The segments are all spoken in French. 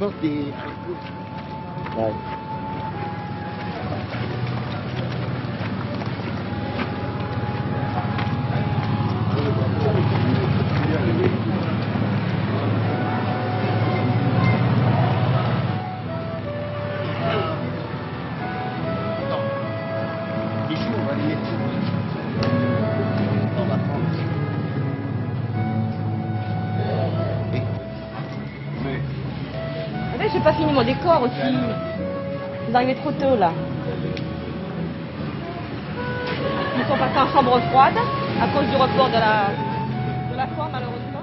sens des... Ouais. Les choux, on va les mettre dans la France. J'ai pas fini mon décor aussi. Vous arrivez trop tôt là. Ils sont passés en chambre froide à cause du report de la forme malheureusement.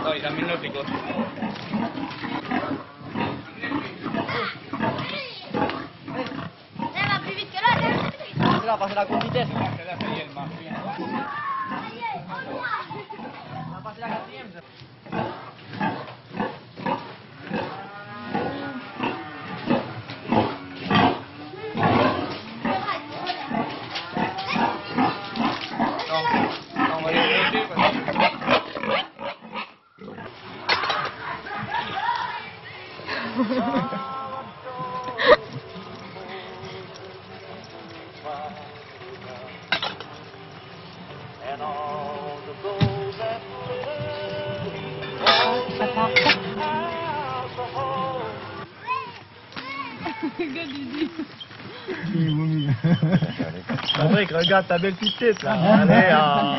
Vas-y, también lo pico. Va plus vite que là, Là, passer la courte vitesse. Là, ça y est, elle marche bien. On va passer la quatrième. On va les laisser parce que... Patrick, regarde ta belle petite tête là. Allez, ah.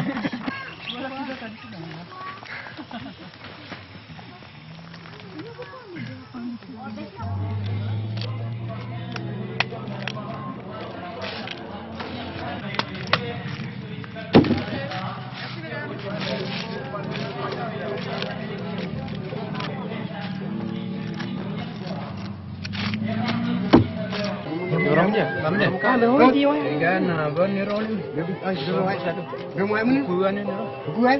Dorong je. Ah, dorong dia. Dan abang ni roll. Rumah mana? Bukan ni. Bukan?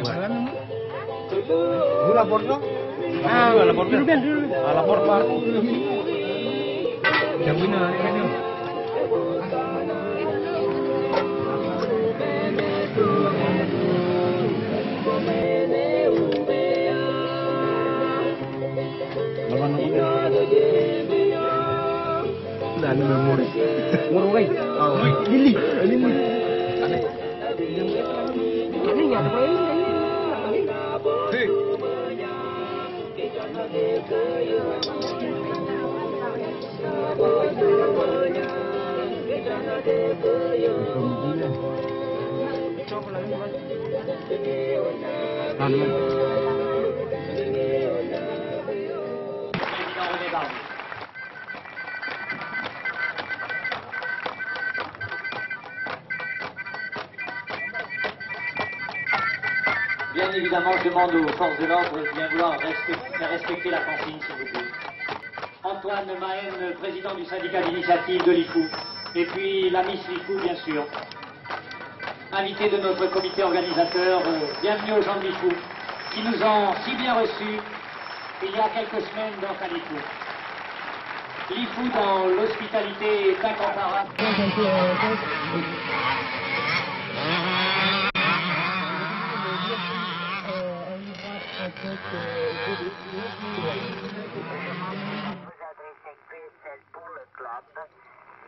Bukan. Gua lapor tu. Ah, lapor tu. Lapor Pak. Yang benar ni. Là nó mua đấy. Mua đây. Lili. Ini nhà đâu đấy. Bien évidemment, je demande aux forces de l'ordre de bien vouloir faire respecter la consigne, s'il vous plaît. Antoine Mahen, président du syndicat d'initiative de l'IFOU, et puis la Miss l'IFOU, bien sûr. Invité de notre comité organisateur, bienvenue aux gens de l'IFOU, qui nous ont si bien reçus il y a quelques semaines dans un l'IFOU. L'IFOU dans l'hospitalité est incomparable.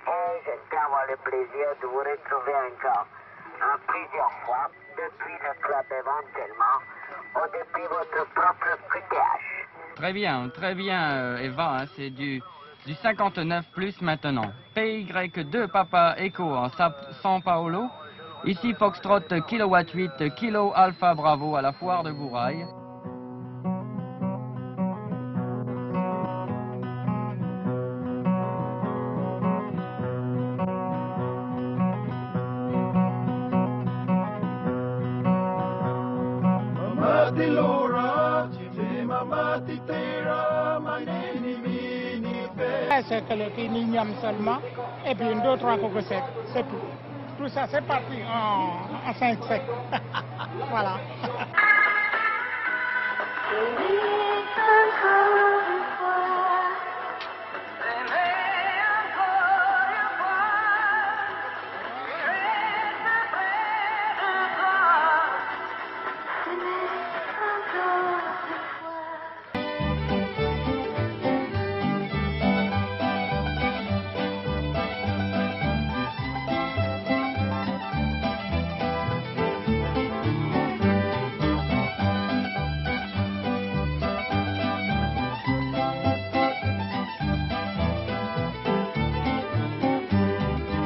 Et j'espère avoir le plaisir de vous retrouver encore en plusieurs fois depuis le club éventuellement ou depuis votre propre QTH. Très bien Eva, hein, c'est du 59 plus maintenant. PY2 Papa Echo en São Paulo. Ici Foxtrot Kilowatt 8 Kilo Alpha Bravo à la foire de Gouraille. C'est que le Kinignam seulement, et puis une, deux, trois coco secs, c'est tout. Tout ça, c'est parti en 5 secs. Voilà.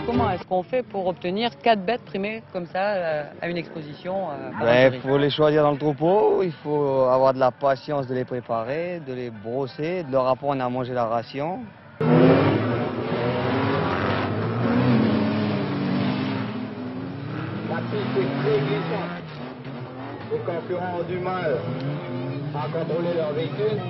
Comment est-ce qu'on fait pour obtenir 4 bêtes primées comme ça à une exposition Il faut les choisir dans le troupeau, il faut avoir de la patience de les préparer, de les brosser, de leur apprendre à manger la ration. La piste est très glissante. Les concurrents ont du mal à contrôler leur véhicule.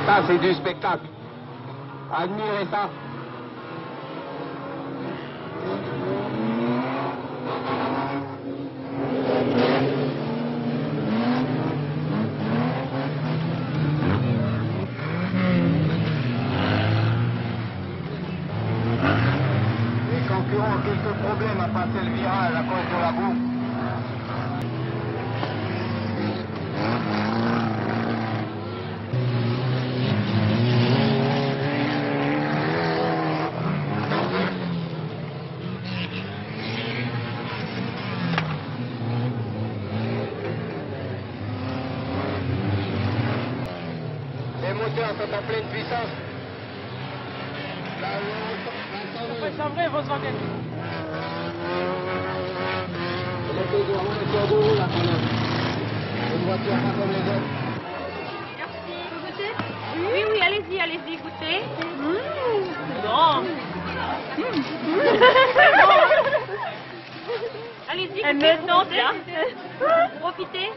Ça, c'est du spectacle. Admirez ça. Les concurrents ont quelques problèmes à passer le virage à cause de la boue. Les moteurs sont en pleine puissance. Là, c'est vrai, Volkswagen. Oui, oui, allez-y, goûtez. Bon. Allez-y, goûtez. Profitez.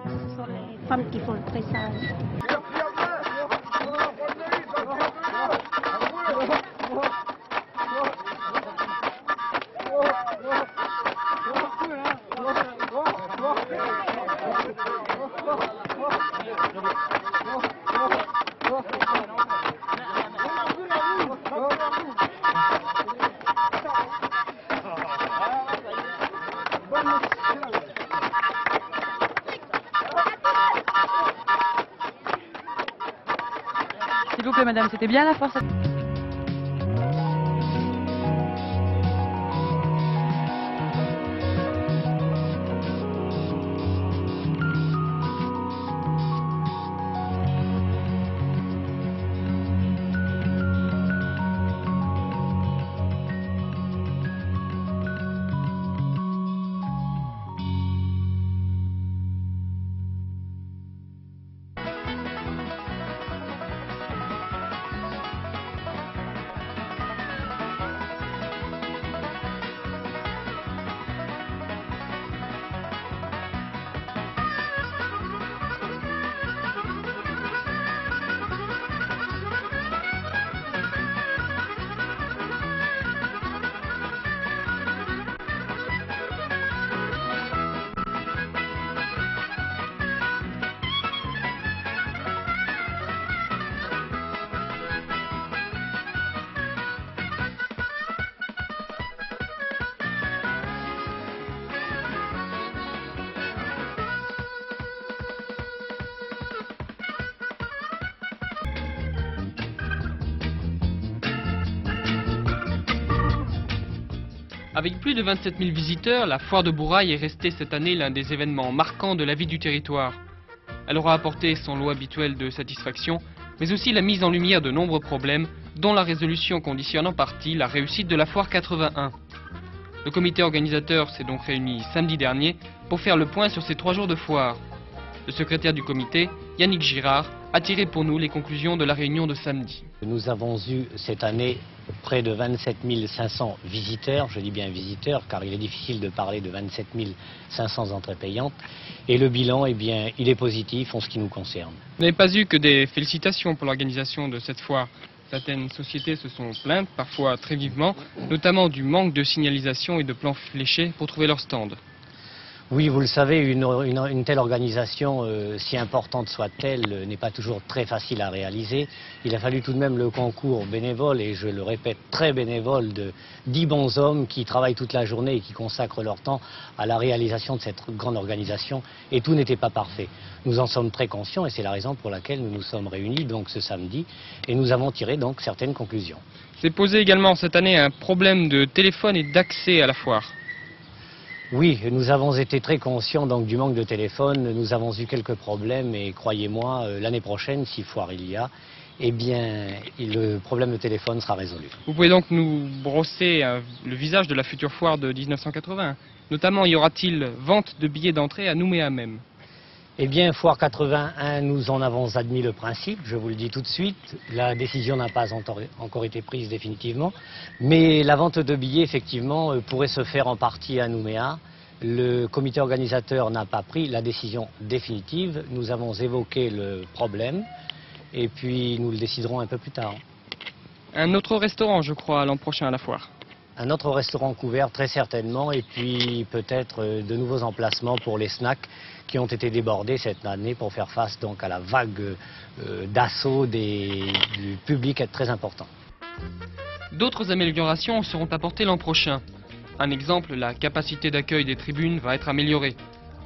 Ce sont les femmes qui font le tressage. S'il vous plaît, madame, c'était bien la force. Avec plus de 27 000 visiteurs, la foire de Bourail est restée cette année l'un des événements marquants de la vie du territoire. Elle aura apporté son lot habituel de satisfaction, mais aussi la mise en lumière de nombreux problèmes, dont la résolution conditionne en partie la réussite de la foire 81. Le comité organisateur s'est donc réuni samedi dernier pour faire le point sur ces 3 jours de foire. Le secrétaire du comité, Yannick Girard, a tiré pour nous les conclusions de la réunion de samedi. Nous avons eu cette année près de 27 500 visiteurs, je dis bien visiteurs car il est difficile de parler de 27 500 entrées payantes, et le bilan, eh bien, il est positif en ce qui nous concerne. Vous n'avez pas eu que des félicitations pour l'organisation de cette foire. Certaines sociétés se sont plaintes, parfois très vivement, notamment du manque de signalisation et de plans fléchés pour trouver leur stand. Oui, vous le savez, une telle organisation, si importante soit-elle, n'est pas toujours très facile à réaliser. Il a fallu tout de même le concours bénévole, et je le répète, très bénévole, de 10 bons hommes qui travaillent toute la journée et qui consacrent leur temps à la réalisation de cette grande organisation, et tout n'était pas parfait. Nous en sommes très conscients et c'est la raison pour laquelle nous nous sommes réunis donc ce samedi, et nous avons tiré donc certaines conclusions. C'est posé également cette année un problème de téléphone et d'accès à la foire. Oui, nous avons été très conscients donc du manque de téléphone, nous avons eu quelques problèmes et croyez-moi, l'année prochaine, si foire il y a, eh bien le problème de téléphone sera résolu. Vous pouvez donc nous brosser le visage de la future foire de 1980. Notamment, y aura-t-il vente de billets d'entrée à Nouméa même? Eh bien, foire 81, nous en avons admis le principe, je vous le dis tout de suite. La décision n'a pas encore été prise définitivement. Mais la vente de billets, effectivement, pourrait se faire en partie à Nouméa. Le comité organisateur n'a pas pris la décision définitive. Nous avons évoqué le problème et puis nous le déciderons un peu plus tard. Un autre restaurant, je crois, l'an prochain à la foire. Un autre restaurant couvert, très certainement, et puis peut-être de nouveaux emplacements pour les snacks qui ont été débordés cette année pour faire face donc à la vague d'assaut du public très important. D'autres améliorations seront apportées l'an prochain. Un exemple, la capacité d'accueil des tribunes va être améliorée.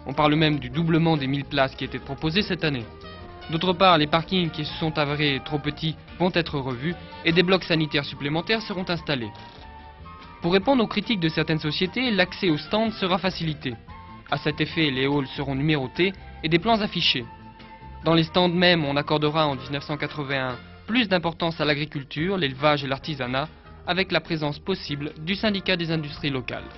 On parle même du doublement des 1000 places qui étaient proposées cette année. D'autre part, les parkings qui se sont avérés trop petits vont être revus et des blocs sanitaires supplémentaires seront installés. Pour répondre aux critiques de certaines sociétés, l'accès aux stands sera facilité. À cet effet, les halls seront numérotés et des plans affichés. Dans les stands même, on accordera en 1981 plus d'importance à l'agriculture, l'élevage et l'artisanat, avec la présence possible du syndicat des industries locales.